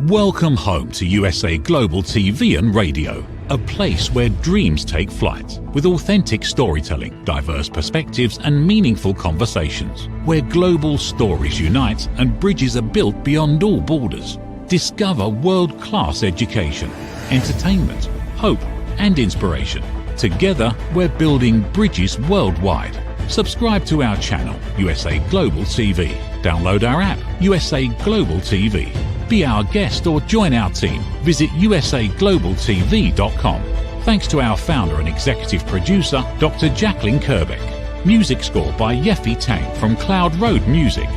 Welcome home to USA Global TV and Radio, a place where dreams take flight, with authentic storytelling, diverse perspectives and meaningful conversations, where global stories unite and bridges are built beyond all borders. Discover world-class education, entertainment, hope and inspiration. Together, we're building bridges worldwide. Subscribe to our channel, USA Global TV. Download our app, USA Global TV. Be our guest or join our team. Visit usaglobaltv.com. Thanks to our founder and executive producer, Dr. Jacalyn Kerbeck. Music score by Yeffy Tang from Cloud Road Music.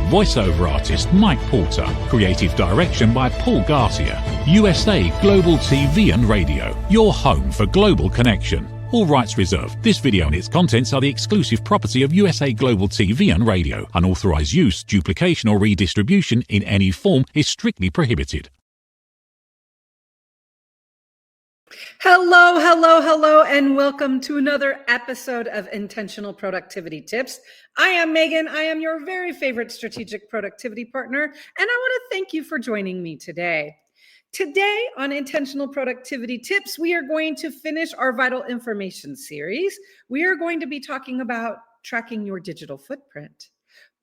Voiceover artist Mike Porter. Creative direction by Paul Garcia. USA Global TV and Radio. Your home for global connection. All rights reserved. This video and its contents are the exclusive property of USA Global TV and Radio. Unauthorized use, duplication or redistribution in any form is strictly prohibited. Hello, and welcome to another episode of Intentional Productivity Tips. I am Megan. I am your very favorite strategic productivity partner, and I want to thank you for joining me today. Today on Intentional Productivity Tips, we are going to finish our Vital Information series. We are going to be talking about tracking your digital footprint.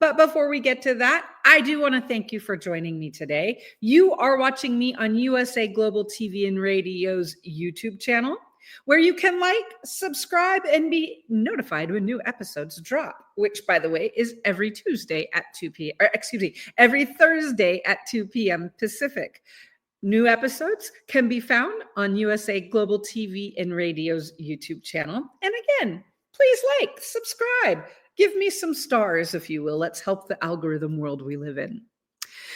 But before we get to that, I do want to thank you for joining me today. You are watching me on USA Global TV and Radio's YouTube channel, where you can like, subscribe, and be notified when new episodes drop, which, by the way, is every Tuesday at 2 p.m. Every Thursday at 2 p.m. Pacific. New episodes can be found on USA Global TV and Radio's YouTube channel. And again, please like, subscribe, give me some stars, if you will. Let's help the algorithm world we live in.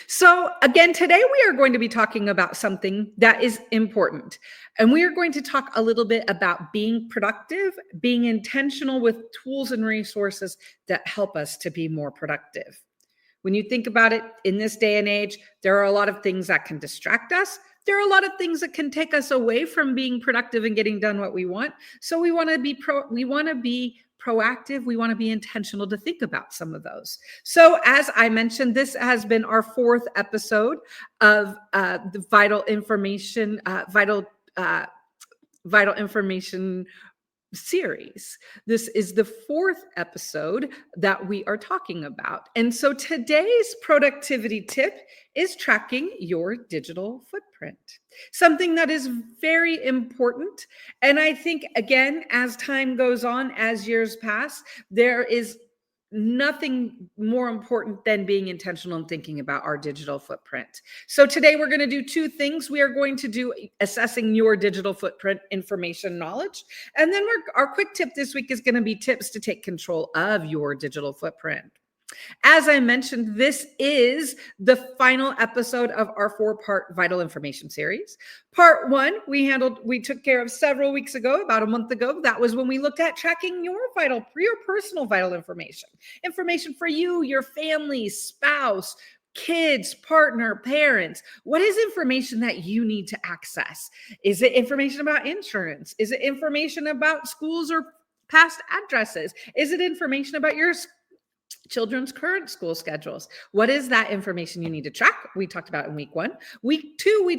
So again, today we are going to be talking about something that is important. And we are going to talk a little bit about being productive, being intentional with tools and resources that help us to be more productive. When you think about it, in this day and age, there are a lot of things that can distract us. There are a lot of things that can take us away from being productive and getting done what we want. So we want to be proactive. We want to be intentional to think about some of those. So as I mentioned, this has been our fourth episode of the Vital Information series. This is the fourth episode that we are talking about. And so today's productivity tip is tracking your digital footprint, something that is very important. And I think, again, as time goes on, as years pass, there is nothing more important than being intentional and thinking about our digital footprint. So today we're going to do two things. We are going to do assessing your digital footprint information knowledge. And then our quick tip this week is going to be tips to take control of your digital footprint. As I mentioned, this is the final episode of our four-part Vital Information series. Part one, we took care of several weeks ago, about a month ago. That was when we looked at tracking your personal vital information for you, your family, spouse, kids, partner, parents. What is information that you need to access? Is it information about insurance? Is it information about schools or past addresses? Is it information about your children's current school schedules? What is that information you need to track? We talked about in week one. Week two, we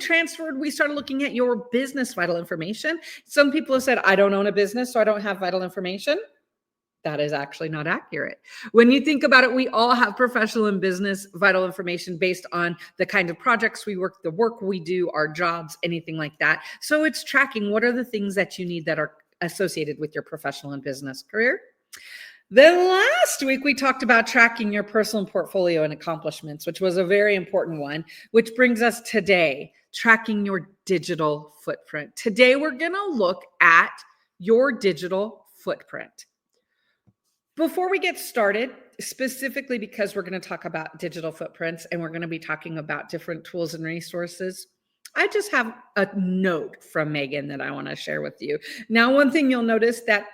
started looking at your business vital information. Some people have said, I don't own a business, so I don't have vital information. That is actually not accurate. When you think about it, we all have professional and business vital information based on the kind of projects we work, the work we do, our jobs, anything like that. So it's tracking what are the things that you need that are associated with your professional and business career. Then last week, we talked about tracking your personal portfolio and accomplishments, which was a very important one, which brings us today, tracking your digital footprint. Today, we're going to look at your digital footprint. Before we get started, specifically because we're going to talk about digital footprints and we're going to be talking about different tools and resources, I just have a note from Megan that I want to share with you. Now, one thing you'll notice that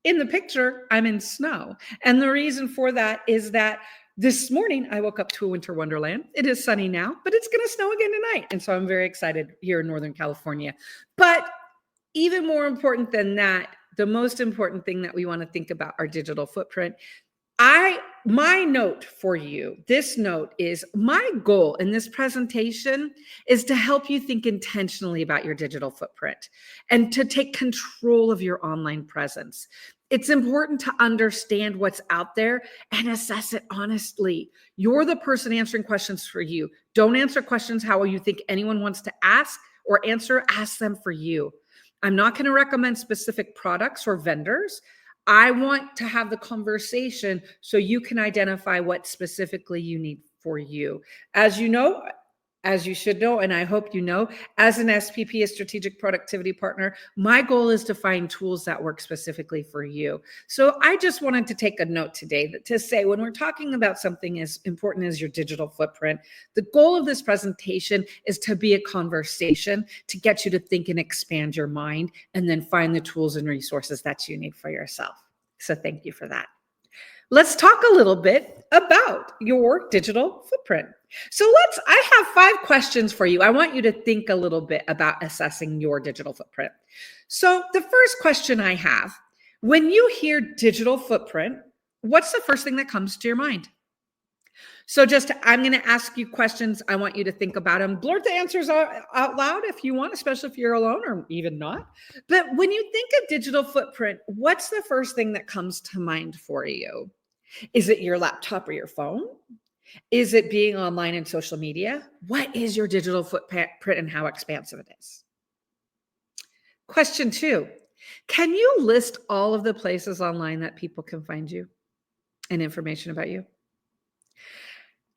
in the picture, I'm in snow. And the reason for that is that this morning I woke up to a winter wonderland. It is sunny now, but it's going to snow again tonight. And so I'm very excited here in Northern California. But even more important than that, the most important thing that we want to think about our digital footprint. I my note for you, this note is my goal in this presentation is to help you think intentionally about your digital footprint and to take control of your online presence. It's important to understand what's out there and assess it honestly. You're the person answering questions for you. Don't answer questions how you think anyone wants to ask or answer, ask them for you. I'm not going to recommend specific products or vendors. I want to have the conversation so you can identify what specifically you need for you. As you know, as you should know, and I hope you know, as an SPP, a strategic productivity partner, my goal is to find tools that work specifically for you. So I just wanted to take a note today to say when we're talking about something as important as your digital footprint, the goal of this presentation is to be a conversation to get you to think and expand your mind and then find the tools and resources that you need for yourself. So thank you for that. Let's talk a little bit about your digital footprint. So I have 5 questions for you. I want you to think a little bit about assessing your digital footprint. So the first question I have, when you hear digital footprint, what's the first thing that comes to your mind? So I'm going to ask you questions. I want you to think about them. Blurt the answers out loud if you want, especially if you're alone or even not. But when you think of digital footprint, what's the first thing that comes to mind for you? Is it your laptop or your phone? Is it being online and social media? What is your digital footprint and how expansive it is? Question 2, can you list all of the places online that people can find you and information about you?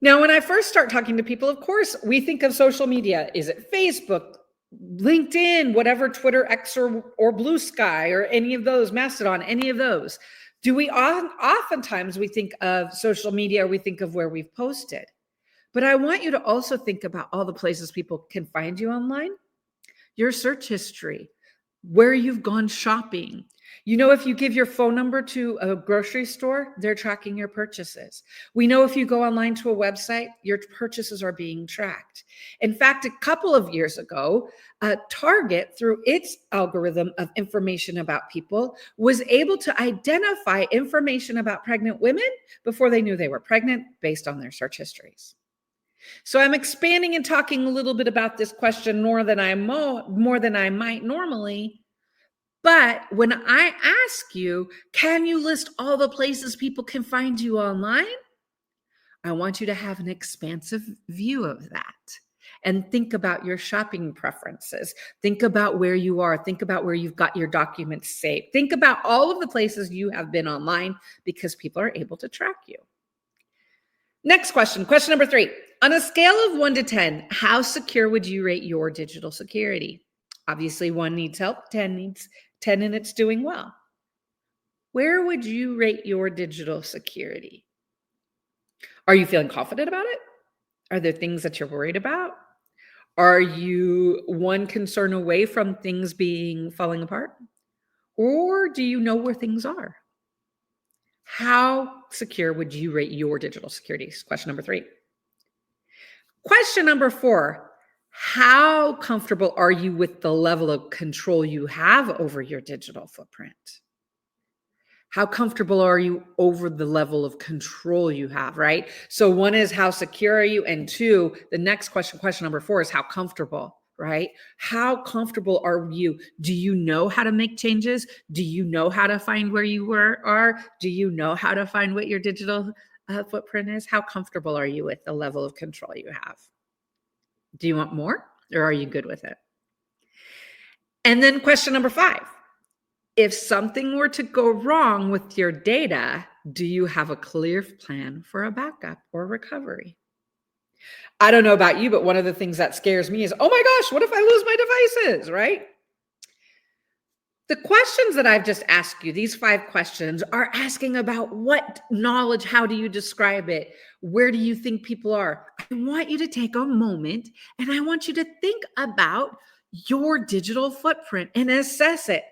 Now, when I first start talking to people, of course, we think of social media. Is it Facebook, LinkedIn, whatever, Twitter, X, or Blue Sky, or any of those, Mastodon, any of those? Do we oftentimes we think of social media, or we think of where we've posted? But I want you to also think about all the places people can find you online, your search history, where you've gone shopping. You know, if you give your phone number to a grocery store, they're tracking your purchases. We know if you go online to a website, your purchases are being tracked. In fact, a couple of years ago, Target, through its algorithm of information about people, was able to identify information about pregnant women before they knew they were pregnant based on their search histories. So I'm expanding and talking a little bit about this question more than I might normally. But when I ask you, can you list all the places people can find you online? I want you to have an expansive view of that and think about your shopping preferences. Think about where you are. Think about where you've got your documents saved. Think about all of the places you have been online because people are able to track you. Next question, question number 3. On a scale of 1 to 10, how secure would you rate your digital security? Obviously, 1 needs help, 10 and it's doing well. Where would you rate your digital security? Are you feeling confident about it? Are there things that you're worried about? Are you one concern away from things falling apart? Or do you know where things are? How secure would you rate your digital security? Question number 3. Question number 4. How comfortable are you with the level of control you have over your digital footprint? How comfortable are you over the level of control you have, right? So 1 is how secure are you? And 2, the next question number 4 is how comfortable, right? How comfortable are you? Do you know how to make changes? Do you know how to find where you are? Do you know how to find what your digital footprint is? How comfortable are you with the level of control you have? Do you want more or are you good with it? And then question number 5, if something were to go wrong with your data, do you have a clear plan for a backup or recovery? I don't know about you, but one of the things that scares me is, oh my gosh, what if I lose my devices, right? The questions that I've just asked you, these 5 questions, are asking about what knowledge, how do you describe it? Where do you think people are? I want you to take a moment and I want you to think about your digital footprint and assess it.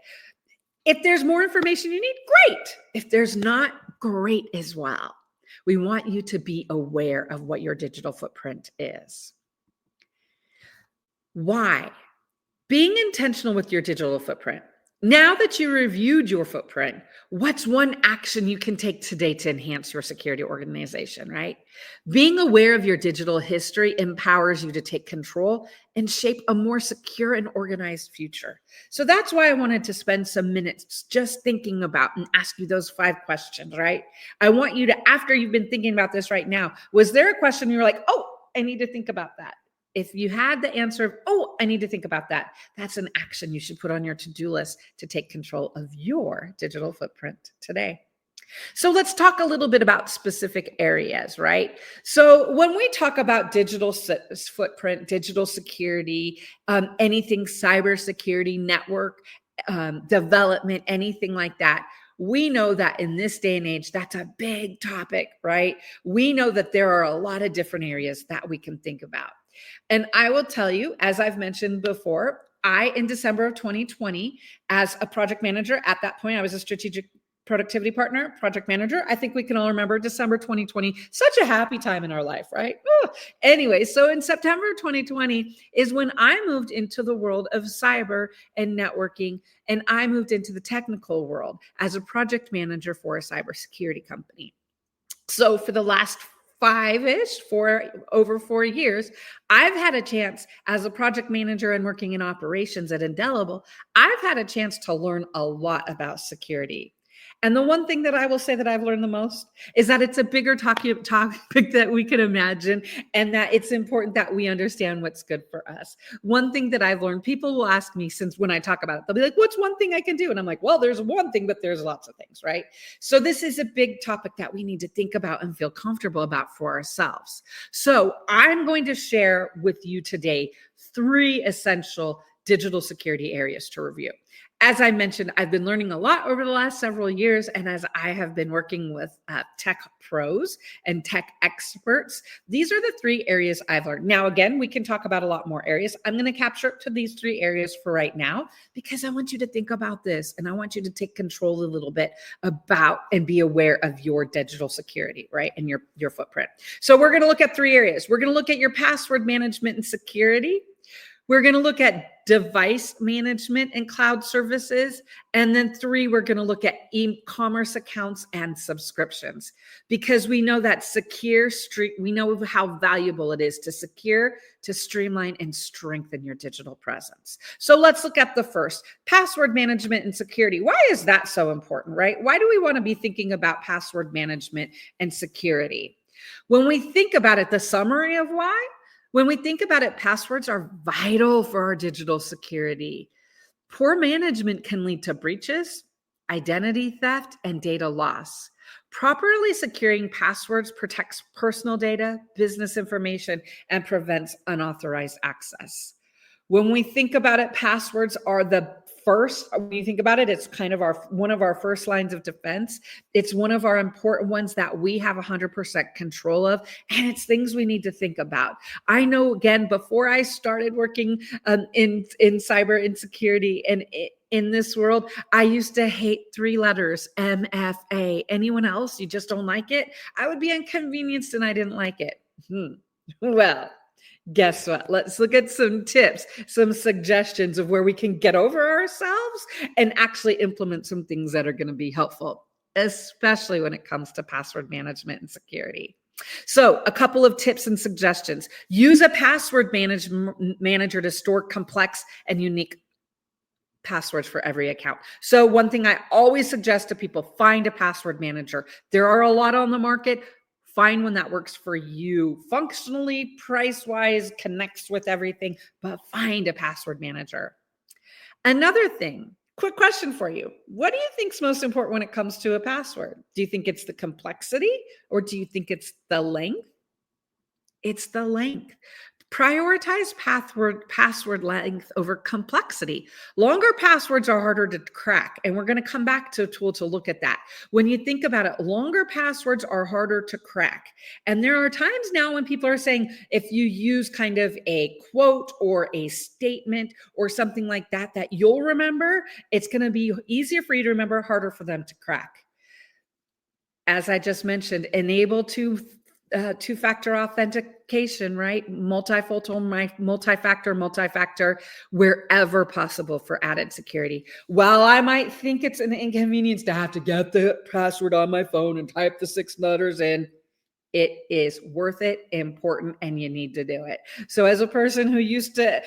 If there's more information you need, great. If there's not, great as well. We want you to be aware of what your digital footprint is. Why? Being intentional with your digital footprint Now that you reviewed your footprint, what's one action you can take today to enhance your security organization, right? Being aware of your digital history empowers you to take control and shape a more secure and organized future. So that's why I wanted to spend some minutes just thinking about and ask you those 5 questions, right? I want you to, after you've been thinking about this right now, was there a question you're like, oh, I need to think about that? If you had the answer of, oh, I need to think about that, that's an action you should put on your to-do list to take control of your digital footprint today. So let's talk a little bit about specific areas, right? So when we talk about digital footprint, digital security, anything cybersecurity, network development, anything like that, we know that in this day and age, that's a big topic, right? We know that there are a lot of different areas that we can think about. And I will tell you, as I've mentioned before, in December of 2020, as a project manager, at that point, I was a strategic productivity partner, project manager. I think we can all remember December 2020, such a happy time in our life, right? Anyway, so in September 2020 is when I moved into the world of cyber and networking, and I moved into the technical world as a project manager for a cybersecurity company. So for the last over 4 years, I've had a chance as a project manager and working in operations at Indelible, I've had a chance to learn a lot about security. And the one thing that I will say that I've learned the most is that it's a bigger topic that we can imagine, and that it's important that we understand what's good for us. One thing that I've learned, people will ask me, since when I talk about it, they'll be like, what's one thing I can do? And I'm like, well, there's one thing, but there's lots of things, right? So this is a big topic that we need to think about and feel comfortable about for ourselves. So I'm going to share with you today 3 essential digital security areas to review. As I mentioned, I've been learning a lot over the last several years, and as I have been working with tech pros and tech experts, these are the 3 areas I've learned. Now, again, we can talk about a lot more areas. I'm going to capture up to these 3 areas for right now, because I want you to think about this, and I want you to take control a little bit about and be aware of your digital security, right, and your footprint. So we're going to look at 3 areas. We're going to look at your password management and security. We're going to look at device management and cloud services. And then 3, we're going to look at e-commerce accounts and subscriptions, because we know that we know how valuable it is to secure, to streamline, and strengthen your digital presence. So let's look at the first, password management and security. Why is that so important, right? Why do we want to be thinking about password management and security? When we think about it, the summary of why, when we think about it, passwords are vital for our digital security. Poor management can lead to breaches, identity theft, and data loss. Properly securing passwords protects personal data, business information, and prevents unauthorized access. When we think about it, passwords are when you think about it, it's kind of one of our first lines of defense. It's one of our important ones that we have 100% control of, and it's things we need to think about. I know, again, before I started working in cyber insecurity and in this world, I used to hate 3 letters, MFA. Anyone else? You just don't like it? I would be inconvenienced and I didn't like it. Well, guess what? Let's look at some tips, some suggestions of where we can get over ourselves and actually implement some things that are going to be helpful, especially when it comes to password management and security. So a couple of tips and suggestions. Use a password manager to store complex and unique passwords for every account. So one thing I always suggest to people, find a password manager. There are a lot on the market. Find one that works for you functionally, price-wise, connects with everything, but find a password manager. Another thing, quick question for you. What do you think is most important when it comes to a password? Do you think it's the complexity, or do you think it's the length? It's the length. Prioritize password length over complexity. Longer passwords are harder to crack, and we're going to come back to a tool to look at that. When you think about it, longer passwords are harder to crack. And there are times now when people are saying, if you use kind of a quote or a statement or something like that, that you'll remember, it's going to be easier for you to remember, harder for them to crack. As I just mentioned, enable to two-factor authentication, right? Multi-factor, wherever possible for added security. While I might think it's an inconvenience to have to get the password on my phone and type the 6 letters in, it is worth it, important, and you need to do it. So as a person who used to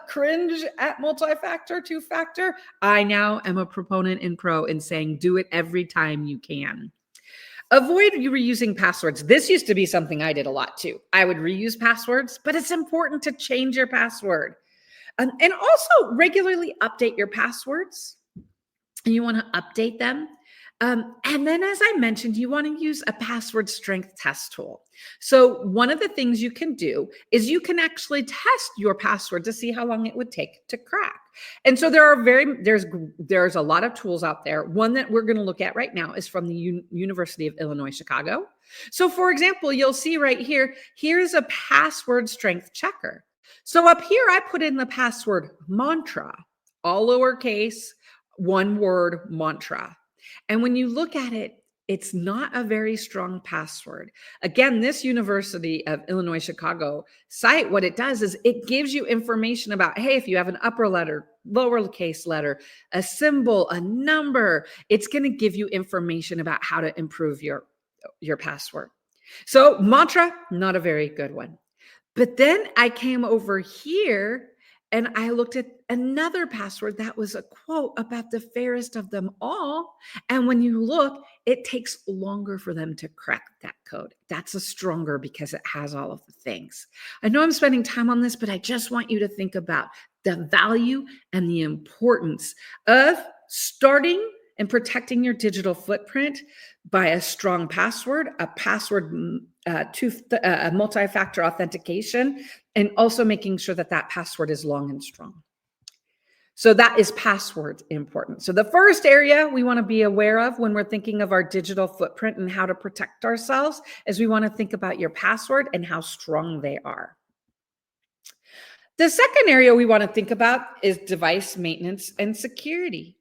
cringe at multi-factor, two-factor, I now am a proponent and pro in saying do it every time you can. Avoid reusing passwords. This used to be something I did a lot too. I would reuse passwords, but it's important to change your password. And also regularly update your passwords. You want to update them. And then, as I mentioned, you want to use a password strength test tool. So one of the things you can do is you can actually test your password to see how long it would take to crack. And so there's a lot of tools out there. One that we're going to look at right now is from the University of Illinois, Chicago. So for example, you'll see right here, here's a password strength checker. So up here, I put in the password mantra, all lowercase, one word mantra. And when you look at it, it's not a very strong password. Again, this University of Illinois, Chicago site, what it does is it gives you information about, hey, if you have an upper letter, lowercase letter, a symbol, a number, it's going to give you information about how to improve your password. So mantra, not a very good one. But then I came over here and I looked at another password that was a quote about the fairest of them all. And when you look, it takes longer for them to crack that code. That's a stronger because it has all of the things. I know I'm spending time on this, but I just want you to think about the value and the importance of starting and protecting your digital footprint by a strong password, a multi-factor authentication, and also making sure that that password is long and strong. So that is password important. So the first area we want to be aware of when we're thinking of our digital footprint and how to protect ourselves is we want to think about your password and how strong they are. The second area we want to think about is device maintenance and security.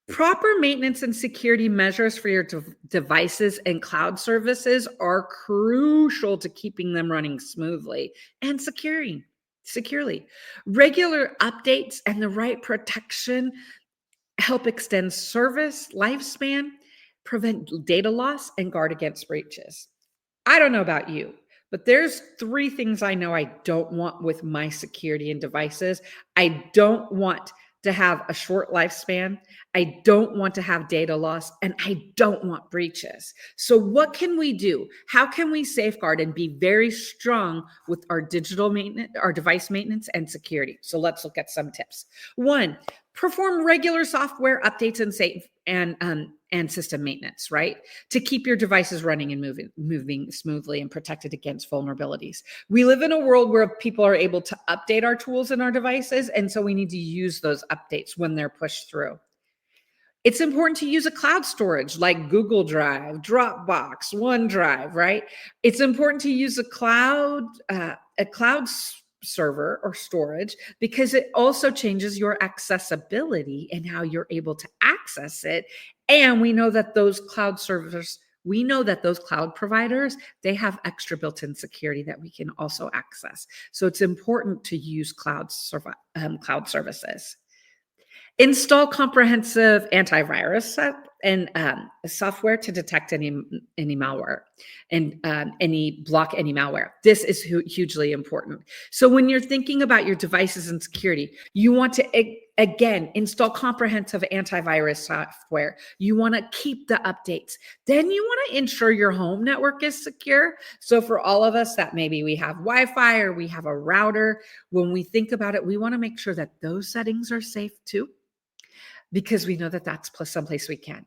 Proper maintenance and security measures for your devices and cloud services are crucial to keeping them running smoothly and securely. Regular updates and the right protection help extend service lifespan, prevent data loss, and guard against breaches. I don't know about you, but there's 3 things I know I don't want with my security and devices. I don't want to have a short lifespan. I don't want to have data loss, and I don't want breaches. So what can we do? How can we safeguard and be very strong with our digital maintenance, our device maintenance and security? So let's look at some tips. 1, perform regular software updates and system maintenance, right? To keep your devices running and moving smoothly and protected against vulnerabilities. We live in a world where people are able to update our tools and our devices, and so we need to use those updates when they're pushed through. It's important to use a cloud storage like Google Drive, Dropbox, OneDrive, right? It's important to use a cloud server or storage because it also changes your accessibility and how you're able to access it. And we know that those cloud servers, those cloud providers, they have extra built-in security that we can also access. So it's important to use cloud services. Install comprehensive antivirus and software to detect any malware and block any malware. This is hugely important. So when you're thinking about your devices and security, you want to, again, install comprehensive antivirus software. You want to keep the updates. Then you want to ensure your home network is secure. So for all of us that maybe we have Wi-Fi or we have a router, when we think about it, we want to make sure that those settings are safe too, because we know that that's someplace we can.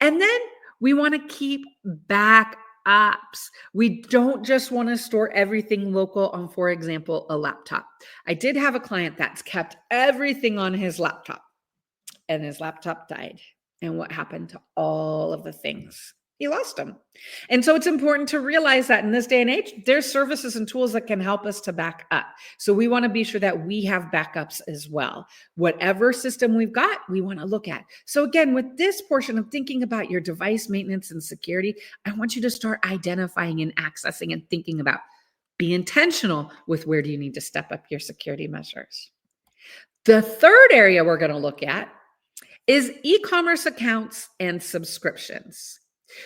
And then we want to keep backups. We don't just want to store everything local on, for example, a laptop. I did have a client that's kept everything on his laptop, and his laptop died. And what happened to all of the things? He lost them. And so it's important to realize that in this day and age, there's services and tools that can help us to back up. So we want to be sure that we have backups as well. Whatever system we've got, we want to look at. So again, with this portion of thinking about your device maintenance and security, I want you to start identifying and accessing and thinking about, be intentional with where do you need to step up your security measures. The third area we're going to look at is e-commerce accounts and subscriptions.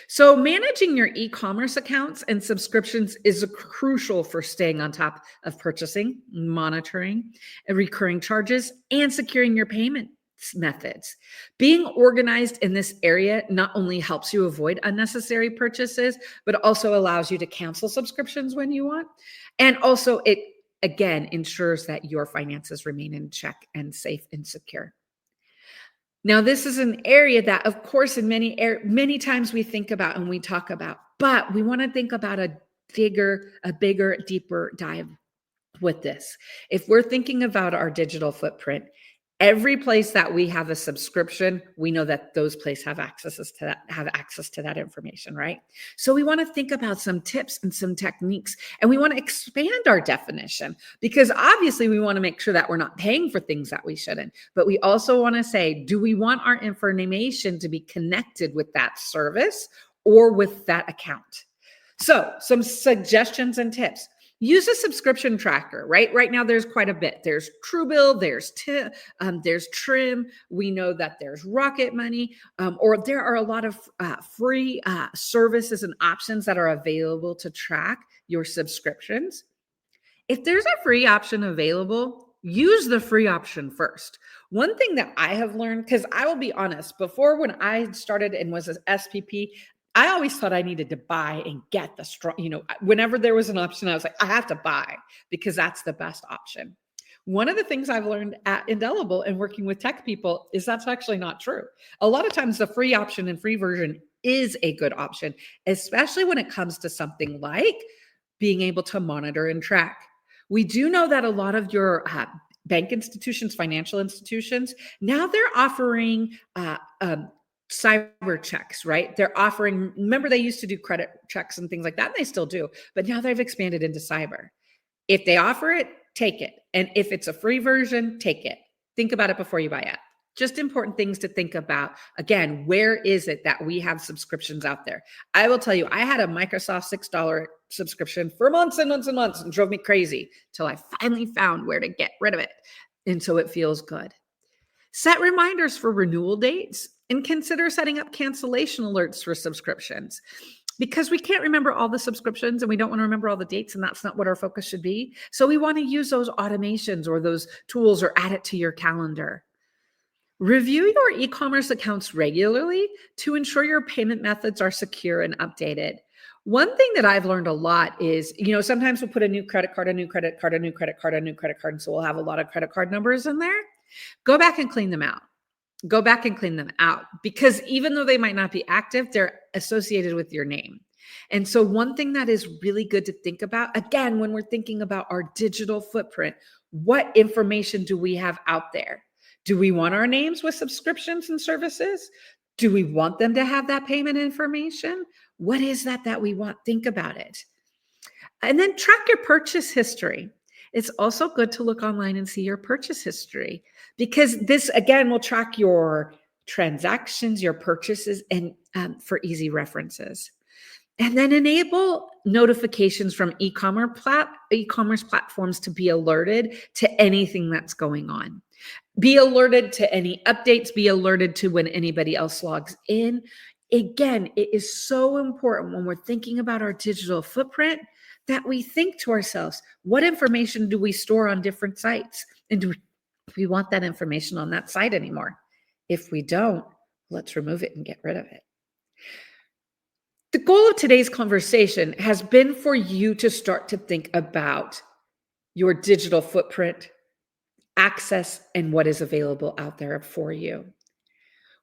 So managing your e-commerce accounts and subscriptions is crucial for staying on top of purchasing, monitoring, and recurring charges, and securing your payment methods. Being organized in this area not only helps you avoid unnecessary purchases, but also allows you to cancel subscriptions when you want. And also it, again, ensures that your finances remain in check and safe and secure. Now, this is an area that, of course, in many times we think about and we talk about, but we want to think about a bigger, deeper dive with this. If we're thinking about our digital footprint, every place that we have a subscription, we know that those places have access to that information, right? So we want to think about some tips and some techniques, and we want to expand our definition, because obviously we want to make sure that we're not paying for things that we shouldn't. But we also want to say, do we want our information to be connected with that service or with that account? So some suggestions and tips. Use a subscription tracker, right? Right now, there's quite a bit. There's Truebill, there's Trim. We know that there's Rocket Money, or there are a lot of free services and options that are available to track your subscriptions. If there's a free option available, use the free option first. One thing that I have learned, because I will be honest, before when I started and was an SPP, I always thought I needed to buy and get the strong, whenever there was an option, I was like, I have to buy because that's the best option. One of the things I've learned at Indelible and working with tech people is that's actually not true. A lot of times the free option and free version is a good option, especially when it comes to something like being able to monitor and track. We do know that a lot of your bank institutions, financial institutions, now they're offering cyber checks, right? They're offering, remember they used to do credit checks and things like that, and they still do, but now they've expanded into cyber. If they offer it, take it. And if it's a free version, take it. Think about it before you buy it. Just important things to think about. Again, where is it that we have subscriptions out there? I will tell you, I had a Microsoft $6 subscription for months and months and months, and drove me crazy till I finally found where to get rid of it. And so it feels good. Set reminders for renewal dates and consider setting up cancellation alerts for subscriptions, because we can't remember all the subscriptions and we don't want to remember all the dates, and that's not what our focus should be. So we want to use those automations or those tools or add it to your calendar. Review your e-commerce accounts regularly to ensure your payment methods are secure and updated. One thing that I've learned a lot is, sometimes we'll put a new credit card, a new credit card, a new credit card, a new credit card. And so we'll have a lot of credit card numbers in there. Go back and clean them out. Because even though they might not be active, they're associated with your name. And so one thing that is really good to think about, again, when we're thinking about our digital footprint, what information do we have out there? Do we want our names with subscriptions and services? Do we want them to have that payment information? What is that we want? Think about it. And then track your purchase history. It's also good to look online and see your purchase history, because this, again, will track your transactions, your purchases, and for easy references. And then enable notifications from e-commerce platforms to be alerted to anything that's going on. Be alerted to any updates, be alerted to when anybody else logs in. Again, it is so important when we're thinking about our digital footprint that we think to ourselves, what information do we store on different sites? And do we want that information on that site anymore? If we don't, let's remove it and get rid of it. The goal of today's conversation has been for you to start to think about your digital footprint, access, and what is available out there for you.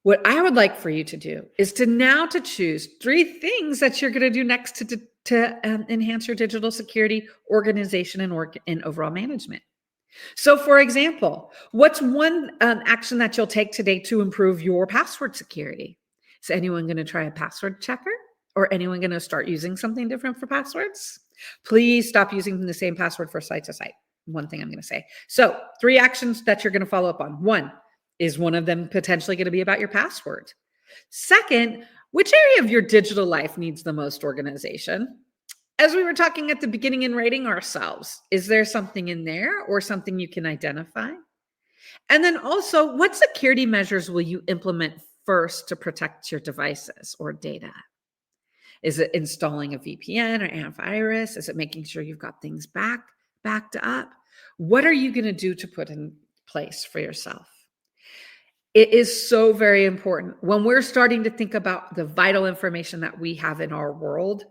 What I would like for you to do is to choose 3 things that you're going to do next to enhance your digital security, organization, and overall management. So, for example, what's one action that you'll take today to improve your password security? Is anyone going to try a password checker? or anyone going to start using something different for passwords? Please stop using the same password for site to site. One thing I'm going to say. So 3 actions that you're going to follow up on. 1, is one of them potentially going to be about your password? Second, which area of your digital life needs the most organization? As we were talking at the beginning in rating ourselves, is there something in there or something you can identify? And then also, what security measures will you implement first to protect your devices or data? Is it installing a VPN or antivirus? Is it making sure you've got things backed up? What are you going to do to put in place for yourself? It is so very important when we're starting to think about the vital information that we have in our world.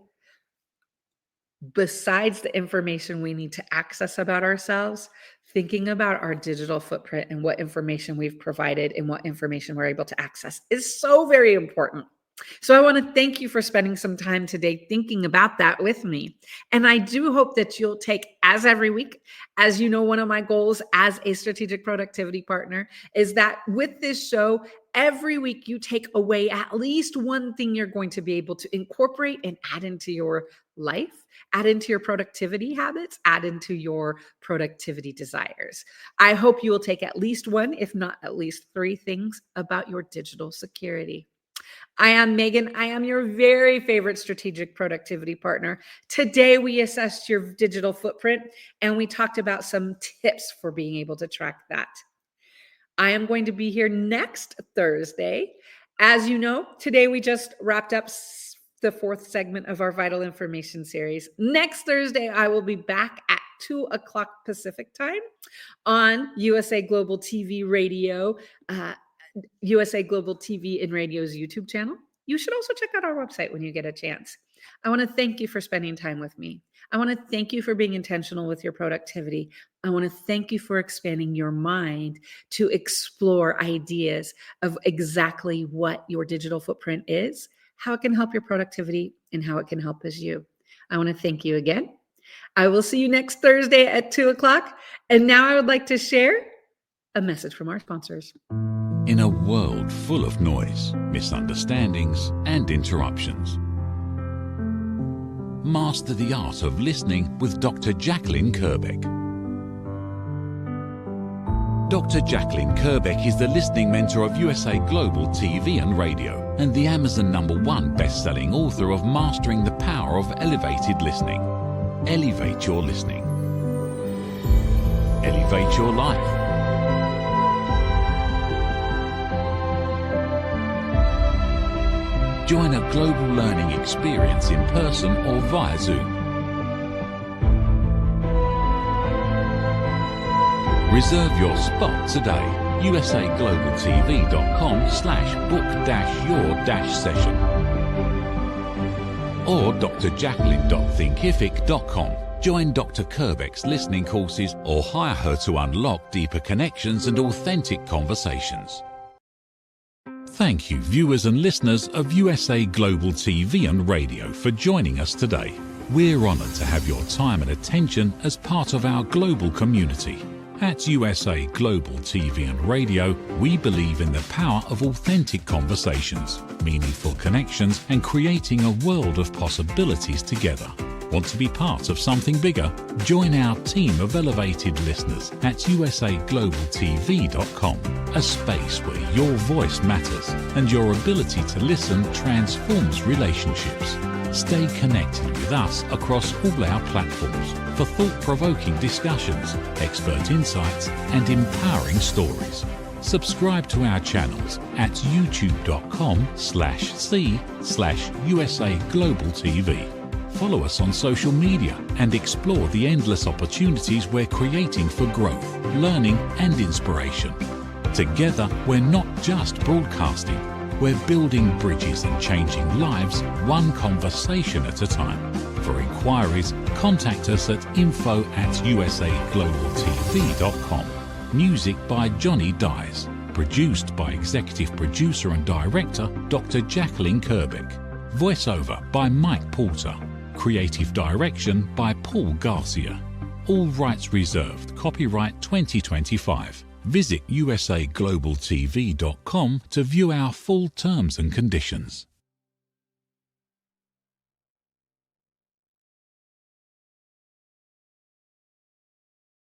Besides the information we need to access about ourselves, thinking about our digital footprint and what information we've provided and what information we're able to access is so very important. So I want to thank you for spending some time today thinking about that with me. And I do hope that you'll take, as every week, as you know, one of my goals as a strategic productivity partner is that with this show, every week you take away at least one thing you're going to be able to incorporate and add into your life, add into your productivity habits, add into your productivity desires. I hope you will take at least one, if not at least 3 things about your digital security. I am Megan. I am your very favorite strategic productivity partner. Today, we assessed your digital footprint and we talked about some tips for being able to track that. I am going to be here next Thursday. As you know, today we just wrapped up the 4th segment of our Vital Information series. Next Thursday, I will be back at 2:00 Pacific time on USA Global TV Radio, USA Global TV and Radio's YouTube channel. You should also check out our website when you get a chance. I want to thank you for spending time with me. I want to thank you for being intentional with your productivity. I want to thank you for expanding your mind to explore ideas of exactly what your digital footprint is, how it can help your productivity, and how it can help as you. I want to thank you again. I will see you next Thursday at 2:00. And now I would like to share a message from our sponsors. In a world full of noise, misunderstandings, and interruptions, master the art of listening with Dr. Jacalyn Kerbeck. Dr. Jacalyn Kerbeck is the listening mentor of USA Global TV and Radio and the Amazon #1 best-selling author of Mastering the Power of Elevated Listening. Elevate your listening. Elevate your life. Join a global learning experience in person or via Zoom. Reserve your spot today. usaglobaltv.com/book-your-session or drjacalyn.thinkific.com. Join Dr. Kerbeck's listening courses or hire her to unlock deeper connections and authentic conversations. Thank you, viewers and listeners of USA Global TV and Radio, for joining us today. We're honored to have your time and attention as part of our global community. At USA Global TV and Radio, we believe in the power of authentic conversations, meaningful connections, and creating a world of possibilities together. Want to be part of something bigger? Join our team of elevated listeners at usaglobaltv.com, a space where your voice matters and your ability to listen transforms relationships. Stay connected with us across all our platforms for thought-provoking discussions, expert insights, and empowering stories. Subscribe to our channels at youtube.com/c/usaglobaltv. Follow us on social media and explore the endless opportunities we're creating for growth, learning, and inspiration. Together, we're not just broadcasting, we're building bridges and changing lives one conversation at a time. For inquiries, contact us at info@usaglobaltv.com. Music by Johnny Dies. Produced by Executive Producer and Director Dr. Jacalyn Kerbeck. Voiceover by Mike Porter. Creative direction by Paul Garcia. All rights reserved. Copyright 2025. Visit usaglobaltv.com to view our full terms and conditions.